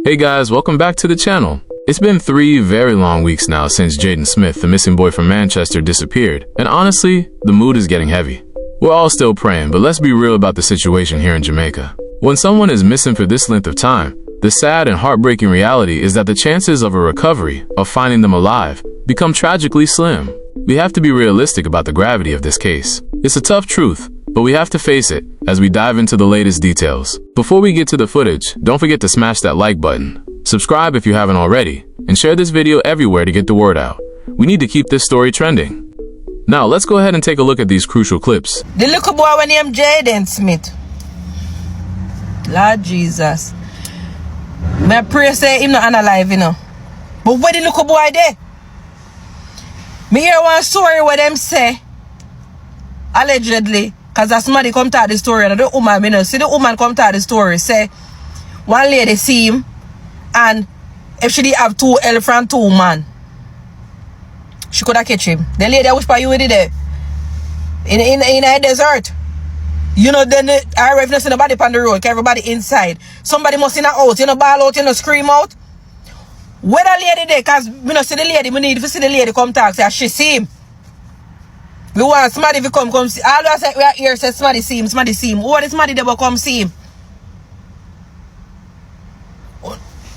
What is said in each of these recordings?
Hey guys, welcome back to the channel. It's been 3 very long weeks now since Jayden Smith, the missing boy from Manchester, disappeared, and honestly, the mood is getting heavy. We're all still praying, but let's be real about the situation here in Jamaica. When someone is missing for this length of time, the sad and heartbreaking reality is that the chances of a recovery, of finding them alive, become tragically slim. We have to be realistic about the gravity of this case. It's a tough truth, but we have to face it as we dive into the latest details. Before we get to the footage, don't forget to smash that like button, subscribe if you haven't already, and share this video everywhere to get the word out. We need to keep this story trending. Now, let's go ahead and take a look at these crucial clips. The little boy when named Jayden Smith. Lord Jesus. I pray say him not alive, you know. But where the little boy there? Me hear one story where them say, allegedly, because somebody come tell the story, and the woman, you know, see the woman come tell the story, say, one lady see him, and if she did have 2 elephant, 2 man, she could have catch him. The lady I wish for you with it there. In a desert. You know, then I arrive not see nobody on the road, everybody inside. Somebody must in a out, you know, ball out, you know, scream out. Where the lady there, because we don't see the lady, we need to see the lady come talk, say she see him. We want somebody to come see. All of us we are here, say somebody see him, somebody see him. Who is somebody that will come see him?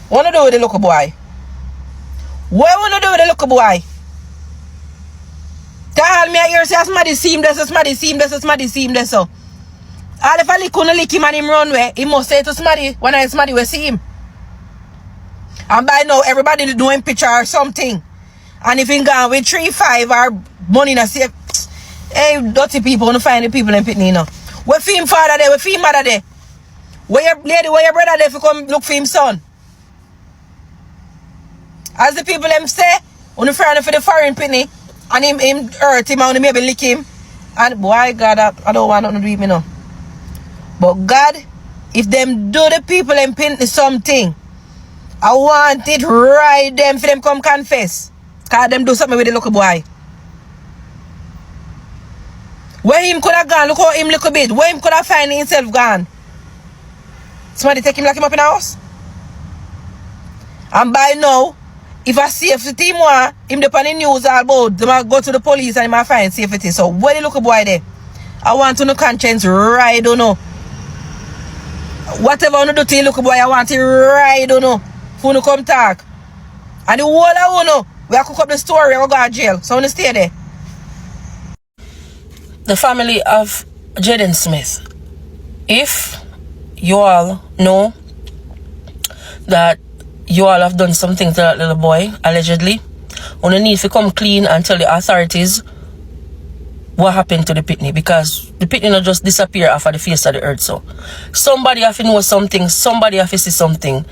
What do you do with the little boy? What will you do with the little boy? Tell me here, say somebody see him, there's somebody see him, there's somebody see him, there's so. All if I couldn't lick him and him run away, he must say to somebody when I somebody will see him. And by now, everybody doing picture or something. And if he gone with 3-5 or money in a safe, hey, dirty people, don't find the people in Pitney, you know. Where for him father there, where for him mother there? Where your lady, where your brother there if you come look for him son? As the people them say, on the friend for the foreign Pitney, and him hurt him and maybe lick him. And boy, God, I don't want nothing to do with me, no. But God, if them do the people in Pitney something, I want it right them for them come confess. Cause them do something with the little boy. Where him could have gone, look how him little bit. Where him could have find himself gone. Somebody take him, lock him up in the house. And by now, if I see if the team want him depend on the news all about, they might go to the police and he might find safety. So where the little boy there? I want to know conscience right, don't know. Whatever I do to the little boy, I want it right, don't know. For you come talk. And the whole I want know, we have to cook up the story, we go to jail. So I want to stay there. The family of Jayden Smith. If you all know that you all have done something to that little boy, allegedly, you need to come clean and tell the authorities what happened to the Pitney, because the Pitney not just disappear off of the face of the earth. So somebody have to know something, somebody have to see something.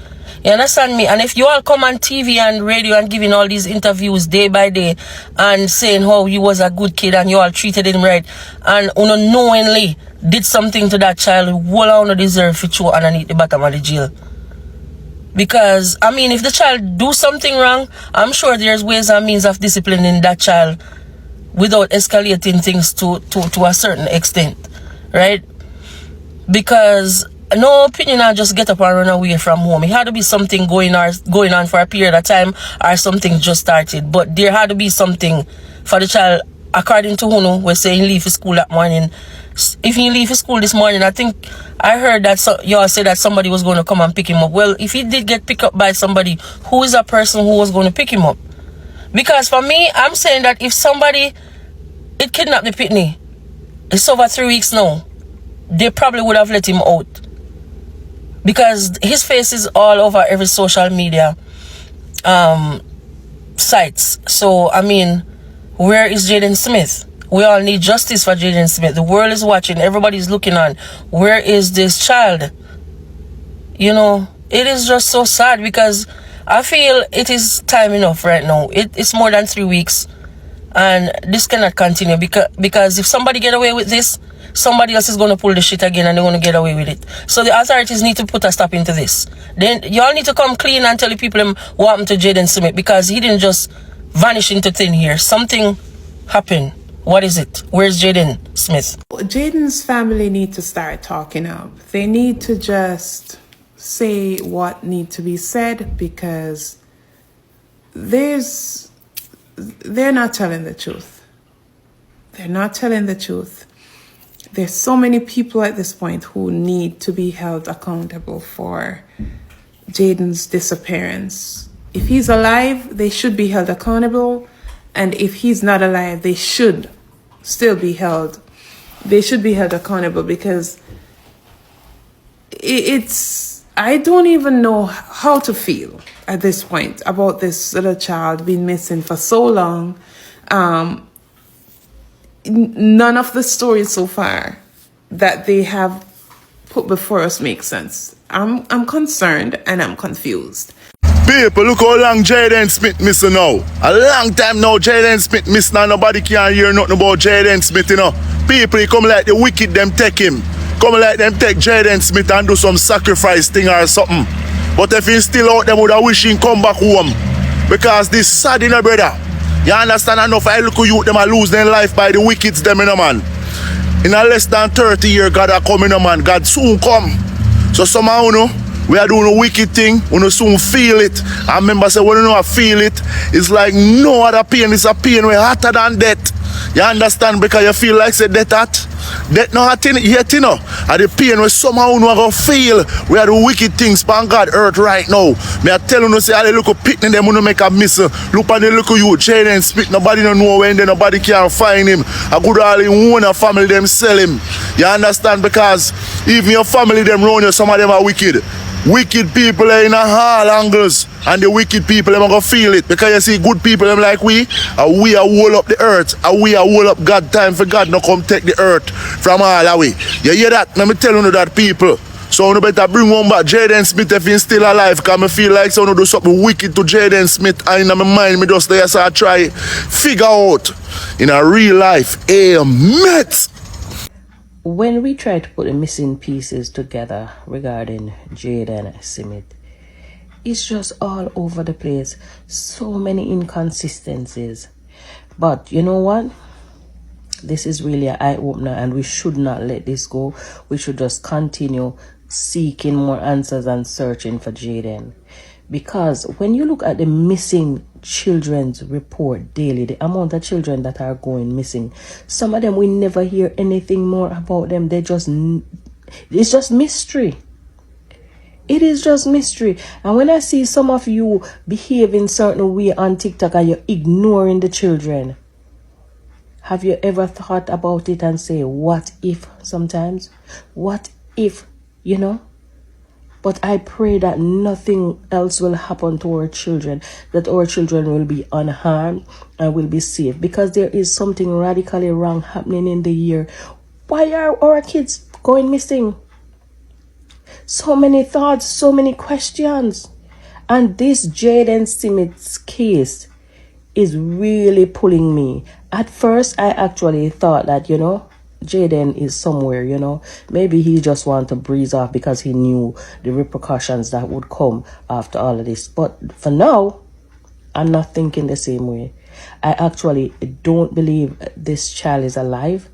You understand me? And if you all come on TV and radio and giving all these interviews day by day and saying how you was a good kid and you all treated him right, and unknowingly did something to that child, what I deserve to throw underneath the bottom of the jail. Because, I mean, if the child do something wrong, I'm sure there's ways and means of disciplining that child without escalating things to a certain extent, right? Because no opinion I just get up and run away from home. It had to be something going on for a period of time, or something just started. But there had to be something for the child, according to Huno, we're saying leave for school that morning. If he leave for school this morning, I think I heard that y'all said that somebody was going to come and pick him up. Well, if he did get picked up by somebody, who is that person who was going to pick him up? Because for me, I'm saying that if somebody it kidnapped the Pitney, it's over 3 weeks now, they probably would have let him out. Because his face is all over every social media sites. So, I mean, where is Jayden Smith? We all need justice for Jayden Smith. The world is watching. Everybody's looking on. Where is this child? You know, it is just so sad, because I feel it is time enough right now. It's more than 3 weeks. And this cannot continue, because if somebody get away with this, somebody else is going to pull the shit again and they're going to get away with it. So the authorities need to put a stop into this. Then y'all need to come clean and tell the people what happened to Jayden Smith, because he didn't just vanish into thin air. Something happened. What is it? Where's Jayden Smith? Jayden's family need to start talking up. They need to just say what need to be said because they're not telling the truth. They're not telling the truth. There's so many people at this point who need to be held accountable for Jayden's disappearance. If he's alive, they should be held accountable. And if he's not alive, they should still be held. They should be held accountable because I don't even know how to feel at this point about this little child being missing for so long. None of the stories so far that they have put before us make sense. I'm concerned and I'm confused. People, look how long Jayden Smith missing now. A long time now Jayden Smith missing and nobody can hear nothing about Jayden Smith, you know. People, he come like the wicked, them take him. Come like them take Jayden Smith and do some sacrifice thing or something. But if he's still out, them would have wish him come back home. Because this sad, you know, brother. You understand enough? I look at you, them a lose their life by the wickeds, them, you know, man. In a less than 30 years, God are coming, you know, man. God soon come. So somehow, you know, we are doing a wicked thing, we soon feel it. I remember say when you know I feel it, it's like no other pain, it's a pain way hotter than death. You understand? Because you feel like say death hot. Death not hot yet, you know. And the pain we somehow we are gonna feel. We are the wicked things on God earth right now. Me I tell you, say all the little picnic them wanna make a miss. Look at the little you, Jayden Smith, nobody don't know when, nobody can find him. A good all in one a family them sell him. You understand? Because even your family them run you, some of them are wicked. Wicked people are in all angles, and the wicked people them are gonna feel it. Because you see good people them like we are hold up the earth, and we are hold up God time for God not come take the earth from all away. You hear that? Let me tell you that, people. So you better bring one back Jayden Smith if he's still alive, because I feel like someone do something wicked to Jayden Smith, and in my mind me just there so I try figure out in a real life. Amen. When we try to put the missing pieces together regarding Jayden Smith, it's just all over the place. So many inconsistencies. But you know what? This is really an eye-opener and we should not let this go. We should just continue seeking more answers and searching for Jayden. Because when you look at the missing children's report daily, the amount of children that are going missing, some of them we never hear anything more about them. It's just mystery. It is just mystery. And when I see some of you behaving certain way on TikTok and you're ignoring the children, have you ever thought about it and say, what if sometimes? What if, you know? But I pray that nothing else will happen to our children, that our children will be unharmed and will be safe, because there is something radically wrong happening in the year. Why are our kids going missing? So many thoughts, so many questions. And this Jayden Smith's case is really pulling me. At first, I actually thought that, you know, Jayden is somewhere, you know. Maybe he just wanted to breeze off because he knew the repercussions that would come after all of this. But for now, I'm not thinking the same way. I actually don't believe this child is alive.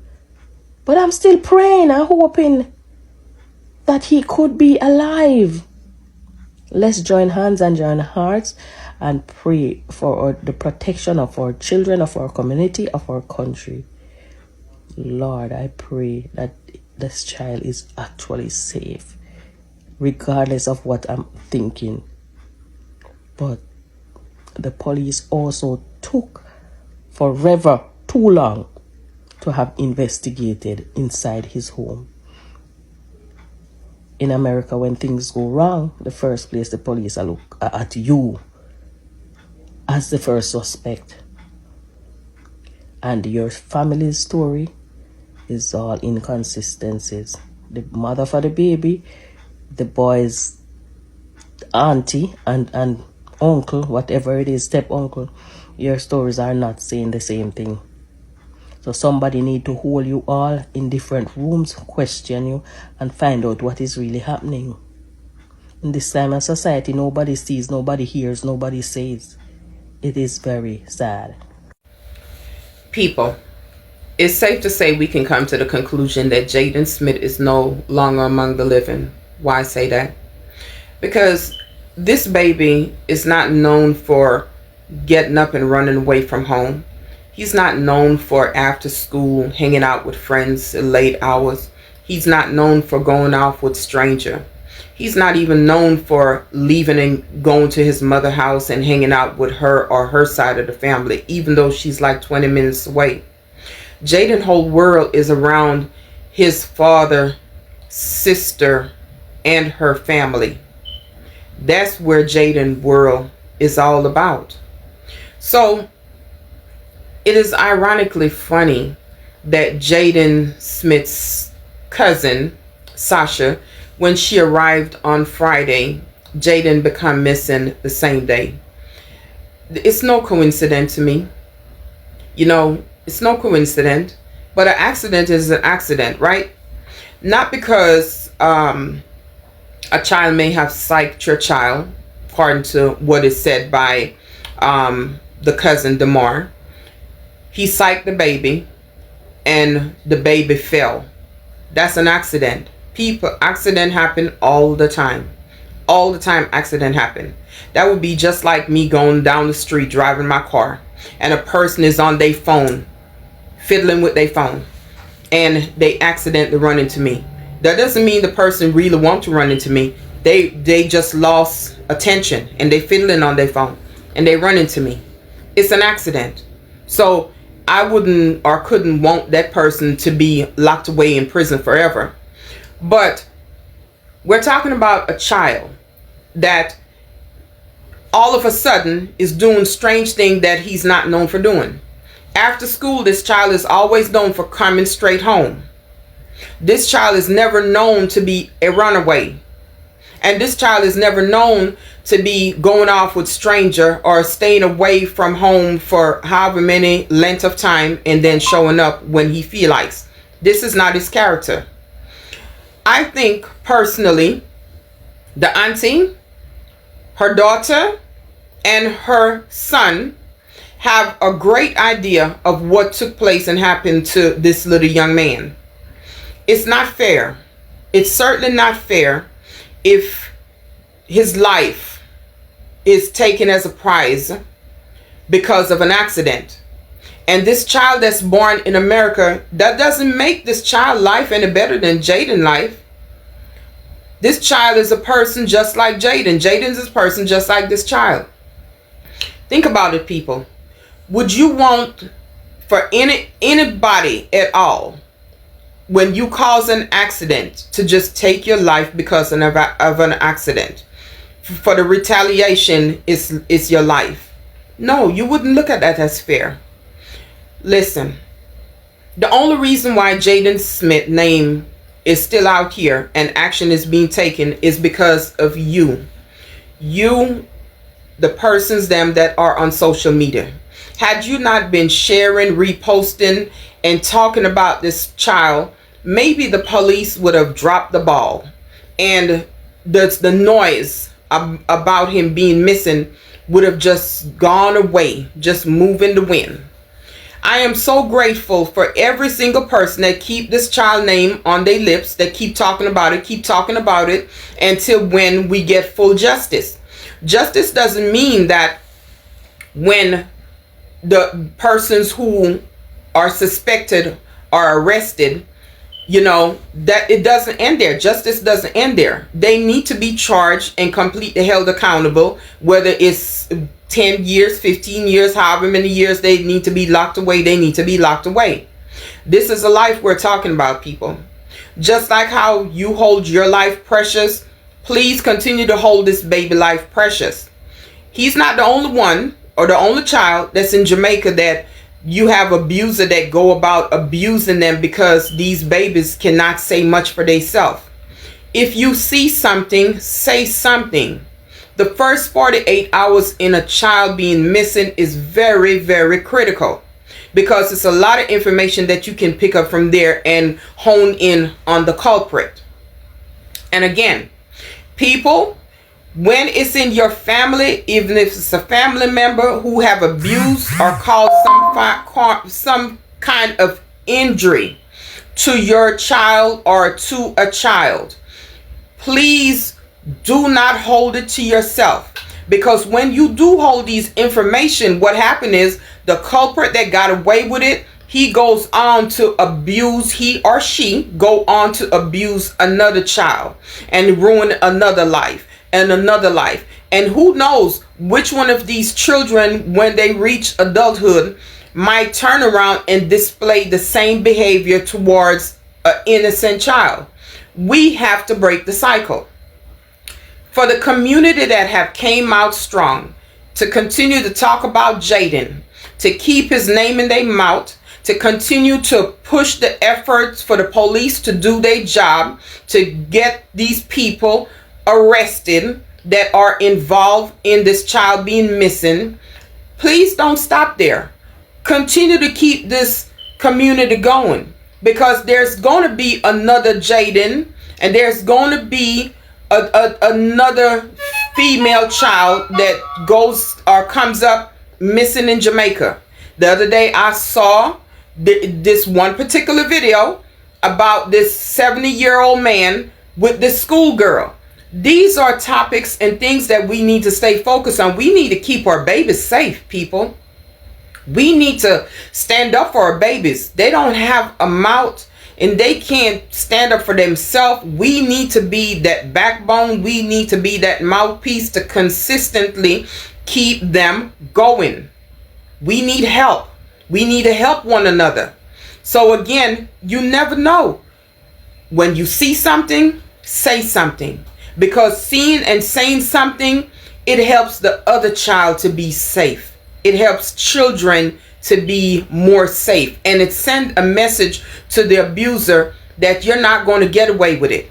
But I'm still praying and hoping that he could be alive. Let's join hands and join hearts and pray for the protection of our children, of our community, of our country. Lord, I pray that this child is actually safe, regardless of what I'm thinking. But the police also took forever too long to have investigated inside his home. In America, when things go wrong, the first place the police are look at you as the first suspect. And your family's story is all inconsistencies. The mother for the baby, the boy's auntie and uncle, whatever it is, step uncle, your stories are not saying the same thing. So somebody need to hold you all in different rooms, question you, and find out what is really happening. In this time of society, nobody sees, nobody hears, nobody says. It is very sad. People, it's safe to say we can come to the conclusion that Jayden Smith is no longer among the living. Why say that? because this baby is not known for getting up and running away from home. He's not known for after school hanging out with friends at late hours. He's not known for going off with stranger. He's not even known for leaving and going to his mother's house and hanging out with her or her side of the family, even though she's like 20 minutes away. Jayden's whole world is around his father, sister, and her family. That's where Jayden's world is all about. So it is ironically funny that Jayden Smith's cousin, Sasha, when she arrived on Friday, Jayden became missing the same day. It's no coincidence to me. You know, it's no coincidence. But an accident is an accident, right? Not because a child may have psyched your child, according to what is said by the cousin Damar. He psyched the baby and the baby fell. That's an accident. Accident happen all the time. All the time accident happen. That would be just like me going down the street driving my car and a person is on their phone, fiddling with their phone, and they accidentally run into me. That doesn't mean the person really want to run into me. They just lost attention and they fiddling on their phone and they run into me. It's an accident. So I wouldn't or couldn't want that person to be locked away in prison forever. But we're talking about a child that all of a sudden is doing strange things that he's not known for doing. After school, this child is always known for coming straight home. This child is never known to be a runaway. And this child is never known to be going off with stranger or staying away from home for however many length of time and then showing up when he feels like. This is not his character. I think personally, the auntie, her daughter, and her son have a great idea of what took place and happened to this little young man. It's not fair. It's certainly not fair if his life is taken as a prize because of an accident. And this child that's born in America, that doesn't make this child life any better than Jayden's life. This child is a person just like Jayden. Jayden's a person just like this child. Think about it, people. Would you want for anybody at all, when you cause an accident, to just take your life because of an accident? For the retaliation is your life. No, you wouldn't look at that as fair. Listen, the only reason why Jayden Smith's name is still out here and action is being taken is because of you. You, the persons them that are on social media. Had you not been sharing, reposting, and talking about this child, maybe the police would have dropped the ball. And the noise about him being missing would have just gone away, just moving the wind. I am so grateful for every single person that keep this child name on their lips, that keep talking about it until when we get full justice. Justice doesn't mean that when the persons who are suspected are arrested, you know, that it doesn't end there. Justice doesn't end there. They need to be charged and completely held accountable, whether it's 10 years, 15 years, however many years they need to be locked away, they need to be locked away. This is a life we're talking about, people. Just like how you hold your life precious, please continue to hold this baby life precious. He's not the only one or the only child that's in Jamaica that you have abuser that go about abusing them because these babies cannot say much for themselves. If you see something, say something. The first 48 hours in a child being missing is very, very critical, because it's a lot of information that you can pick up from there and hone in on the culprit. And again, people, when it's in your family, even if it's a family member who have abused or caused some kind of injury to your child or to a child, please Do not hold it to yourself, because when you do hold these information, what happened is the culprit that got away with it, he goes on to abuse, he or she go on to abuse another child and ruin another life and another life. And who knows which one of these children, when they reach adulthood, might turn around and display the same behavior towards an innocent child. We have to break the cycle. For the community that have came out strong to continue to talk about Jayden, to keep his name in their mouth, to continue to push the efforts for the police to do their job, to get these people arrested that are involved in this child being missing, please don't stop there. Continue to keep this community going, because there's going to be another Jayden, and there's going to be another female child that goes or comes up missing in Jamaica. The other day I saw this one particular video about this 70-year-old man with this schoolgirl. These are topics and things that we need to stay focused on. We need to keep our babies safe, people. We need to stand up for our babies. They don't have a mouth and they can't stand up for themselves. We need to be that backbone. We need to be that mouthpiece to consistently keep them going. We need help. We need to help one another. So again, you never know. When you see something, say something. Because seeing and saying something, it helps the other child to be safe. It helps children to be more safe. And it sends a message to the abuser that you're not going to get away with it.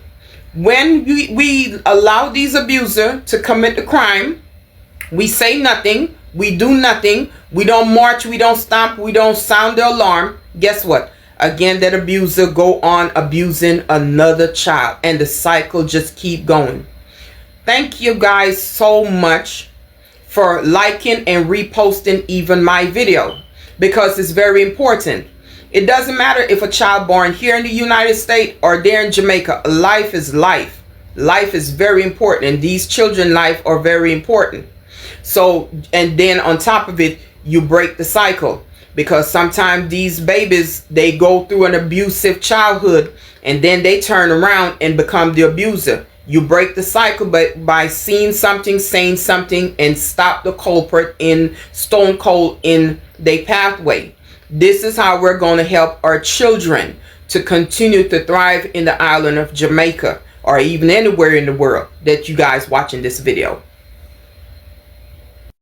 When we allow these abusers to commit the crime, we say nothing, we do nothing, we don't march, we don't stomp, we don't sound the alarm. Guess what? Again, that abuser go on abusing another child, and the cycle just keep going. Thank you guys so much for liking and reposting even my video, because it's very important. It doesn't matter if a child born here in the United States or there in Jamaica. Life is life. Life is very important, and these children's life are very important. So, and then on top of it, you break the cycle, because sometimes these babies, they go through an abusive childhood and then they turn around and become the abuser. You break the cycle by seeing something, saying something, and stop the culprit in stone cold in their pathway. This is how we're going to help our children to continue to thrive in the island of Jamaica, or even anywhere in the world that you guys watching this video.